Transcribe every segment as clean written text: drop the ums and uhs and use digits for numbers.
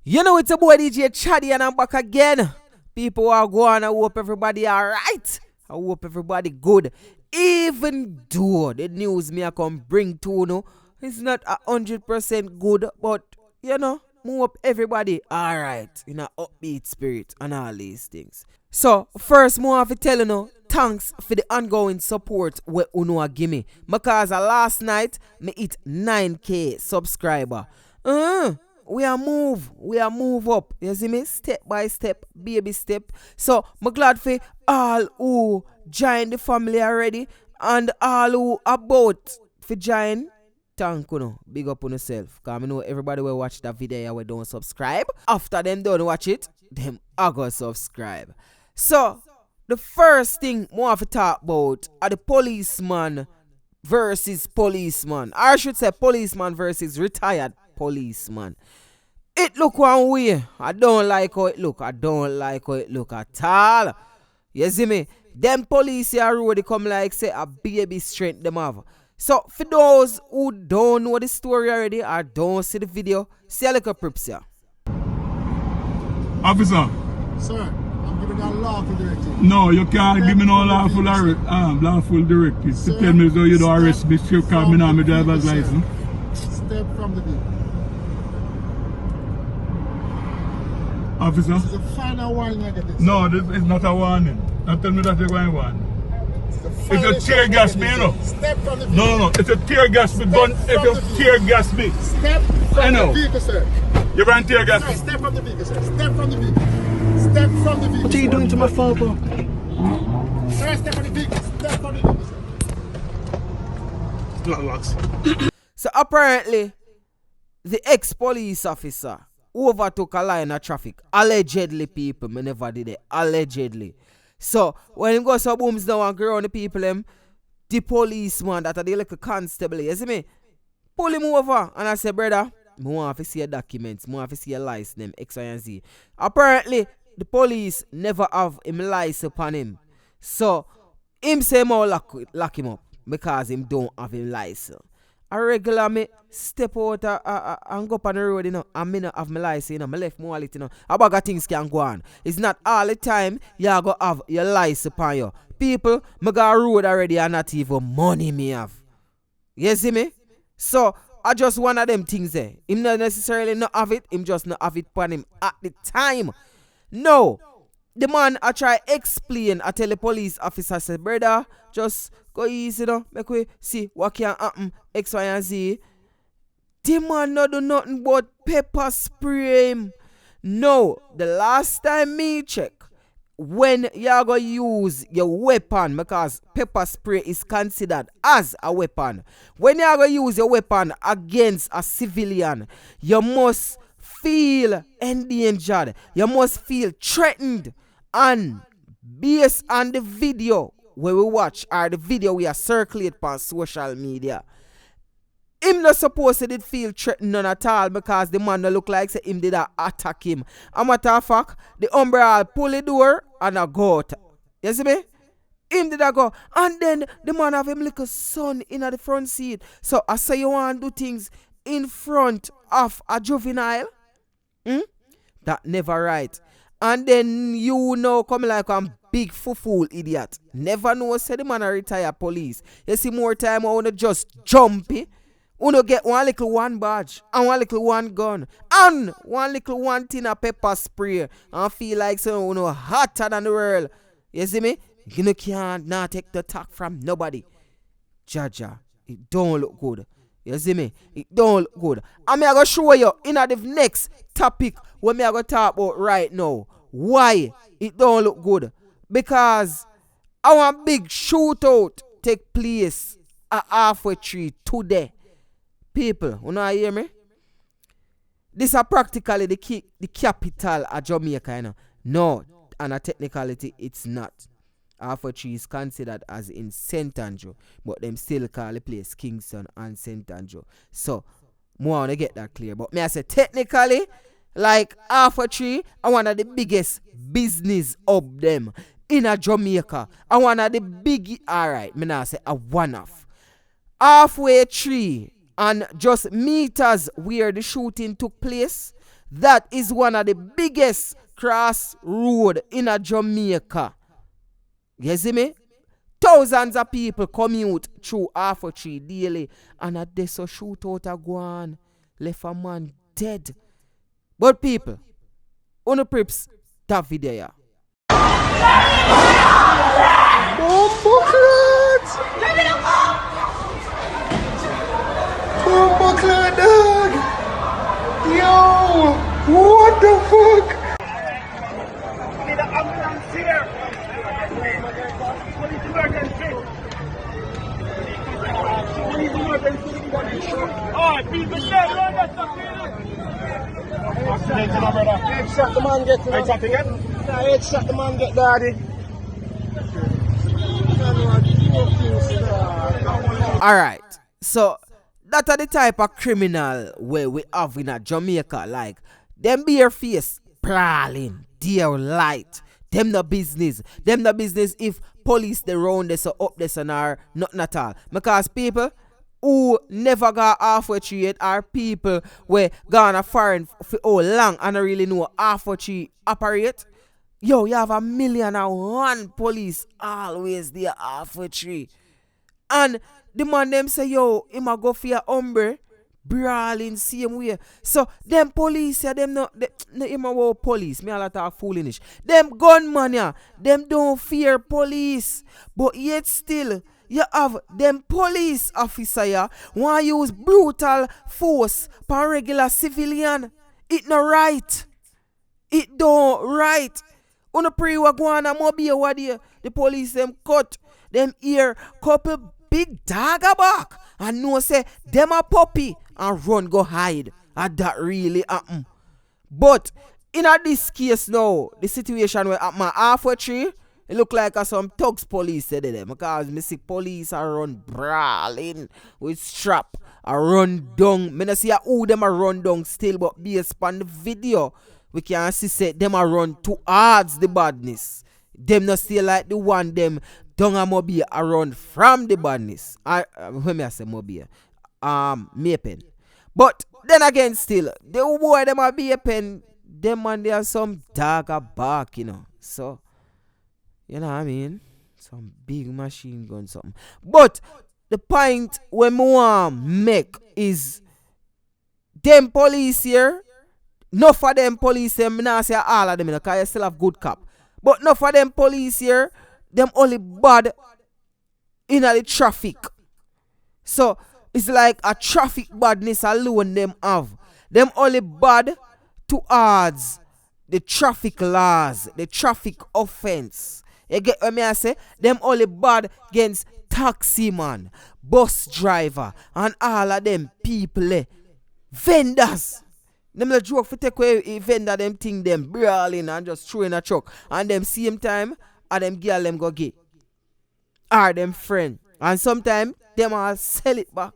You know it's a boy DJ Chaddy and I'm back again. People are going, I hope everybody alright. I hope everybody good. Even though the news me I come bring to you, it's not 100% good, but you know, hope everybody alright in a upbeat spirit and all these things. So first more have to tell you thanks for the ongoing support where Uno give me. Because last night me hit 9k subscriber. We are move up. You see me? Step by step, baby step. So, I'm glad for all who join the family already and all who about for join. Thank you. Big up on yourself. Because I know everybody will watch that video and don't subscribe. After them don't watch it, them are going to subscribe. So, the first thing I want to talk about are the policeman versus policeman. I should say policeman versus retired policeman. It look one way. I don't like how it look. I don't like how it look at all. You see me? Them police here road they come like say a baby strength them have. So for those who don't know the story already or don't see the video, see a little prips here. Officer. Sir, I'm giving you a lawful directive. No, you can't give me no lawful directive. To tell me so you don't arrest me, you can't me my driver's license. Step from the vehicle. Officer? This is a final warning I get this. No, this is not a warning. Don't tell me that you're going to warn. It's a tear gas me, you know. Step from the vehicle. No, it's a tear gas me. If you tear gas me. Step from the vehicle, sir. You're going to tear gas me. Step from the vehicle, sir. Step from the vehicle. Step from the vehicle. What are you doing to my father? Sir, step from the vehicle. Step from the vehicle, sir. Locks. So apparently, the ex-police officer overtook a line of traffic. Allegedly, people. Me never did it. Allegedly. So, when he goes so booms down and ground the people, the policeman that are the little constable, you see me? Pull him over. And I say, brother, I want to see your documents. I want to see your license, them X, Y, and Z. Apparently, the police never have him license upon him. So, him say more lock him up because him don't have him license. I regular me step out and go up on the road, you know, and me not have my license, you know, my left my wallet, you know. About things can go on. It's not all the time you go have your license upon you. People, me got a road already and not even money me have. You see me? So, I just one of them things there. Him not necessarily not have it, him just not have it upon him at the time. No. The man I try explain, I tell the police officer, say, brother, just go easy, you know, make we see what can happen, X, Y, and Z. The man not do nothing but pepper spray him. No, the last time me check, when you go use your weapon, because pepper spray is considered as a weapon. When you go use your weapon against a civilian, you must feel endangered. You must feel threatened. And based on the video where we watch or the video we are circulate on social media, him not supposed to feel threatened none at all because the man no look like say him did attack him. A matter of fact, the umbrella pull the door and a go out. You see me? Him did go. And then the man have him like a son in the front seat. So I say you want to do things in front of a juvenile? That never right. And then you know come like a big fool idiot. Never know say the man a retired police. You see more time I wanna just jumpy. Wanna get one badge and one gun and one tin of pepper spray and feel like so hotter than the world. You see me? You can't not take the talk from nobody. Jaja, it don't look good. You see me? It don't look good. And me I go show you in the next topic what me I go talk about right now. Why it don't look good? Because our big shootout take place at halfway tree today. People, you know hear me? This is practically the capital of Jamaica, you know. No, and a technicality it's not. Halfway tree is considered as in St. Andrew, but them still call the place Kingston and St. Andrew. So, more want to get that clear. But me I say technically, like halfway tree, I one of the biggest business of them in a Jamaica. I one of the big, alright, me now say a one-off. Halfway tree And just meters where the shooting took place, that is one of the biggest crossroad in a Jamaica. You see me? Thousands of people commute through Sh00t daily, and a day so shootout a go on, left a man dead. But people, on the prips, that video ya. Bumbleclad, dog! Yo! What the fuck? Need an ambulance here! Police emergency! Police emergency! Oh, people dead! Accident, brother. Headshot the man get. Headshot again? Yeah, headshot the man get, daddy. Alright, so that are the type of criminal where we have in a Jamaica. Like, them bare face prowling, dear light. Them no business. Them no business if police they round this or up this and are nothing at all. Because people who never got Sh00t yet are people where gone a foreign for how long and don't really know Sh00t operate. Yo, you have 1,000,001 police always there Sh00t. And the man them say, yo, him a go for your umbre, brawling same way. So them police, yeah, them no him a police. Me a lot of foolish. Them gunman, yeah, them don't fear police. But yet still, you have them police officer, yeah, want use brutal force for regular civilian. It no right. It don't right. On the pre-war go on a mobile what the police them cut them ear couple big dagger back and no say them a puppy and run go hide. And that really happen. But in a this case now, the situation where my Sh00t, it look like some thugs police said them because me see police are run brawling with strap a run down. Me not see who them a run down still, but based on the video we can see say them a run towards the badness. Them not still like the one them down a mobile a run from the badness. When I say mobile, Mapen. But then again still, the boy them a be a pen, them and they are some dagger back, you know. So, you know what I mean? Some big machine gun something. But the point we want make is them police here. Not for them police them, not say all of them, because you still have good cop. But not for them police here, them only bad in the traffic. So it's like a traffic badness alone them have. Them only bad towards the traffic laws, the traffic offense. You get what I say? Them only bad against taxi man, bus driver, and all of them people, vendors. Them the joke for take away a vendor them thing them brawling and just throw in a truck. And them same time, and them girl them go get. Or them friend. And sometimes them all sell it back.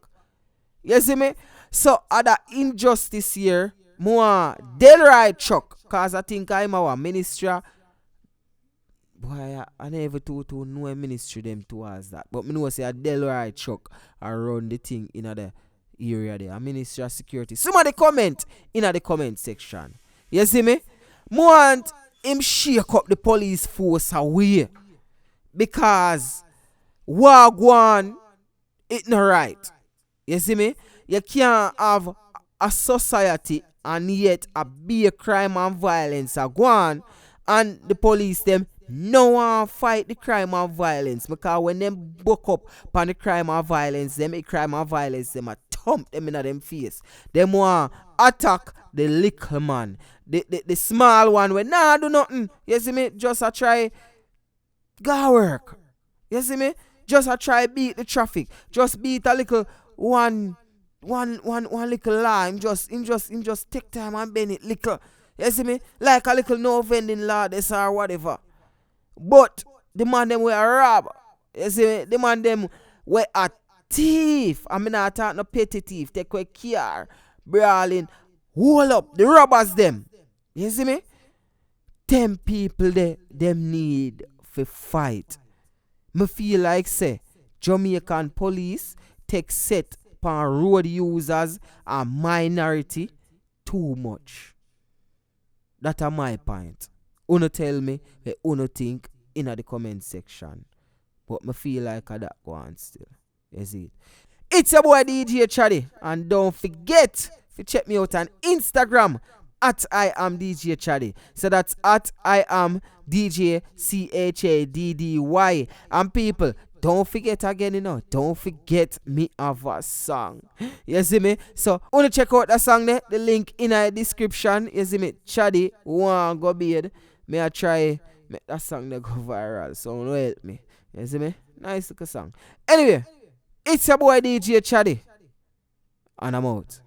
You see me? So at the injustice here, more Delray truck. Cause I think I'm our ministry. Boy, I never to know a ministry them towards that. But me know say a Delray truck around the thing in the area there. A ministry of security. Somebody comment in the comment section. You see me? Want him shake up the police force away. Because wagwan it not right. You see me? You can't have a society and yet a big crime and violence a go on, and the police them no one fight the crime and violence, because when them buck up on the crime and violence, them a crime and violence them a thump them in them face. Them want attack the little man, the small one when nah do nothing. You see me? Just a try go work. You see me? Just a try beat the traffic. Just beat a little one little law. Him just take time and bend it little. You see me? Like a little no vending law this or whatever. But the man them were a robber. You see me? The man them were a thief. I mean not talk no petty thief. Take away car, brawling, hold up the robbers them. You see me? 10 people there, them need for fight. Me feel like say Jamaican police take set upon road users a minority too much. That are my point. Uno tell me what uno think in the comment section. But me feel like that one still. You see it? It's your boy DJ Chaddy. And don't forget to check me out on Instagram at I am DJ Chaddy. So that's at I am DJ CHADDY. And people, don't forget again, don't forget me have a song. You see me? So, wanna check out that song there? The link in the description. You see me? Chaddy, want go bed. May I try make that song there go viral. So, help me. You see me? Nice little song. Anyway, it's your boy DJ Chaddy. And I'm out.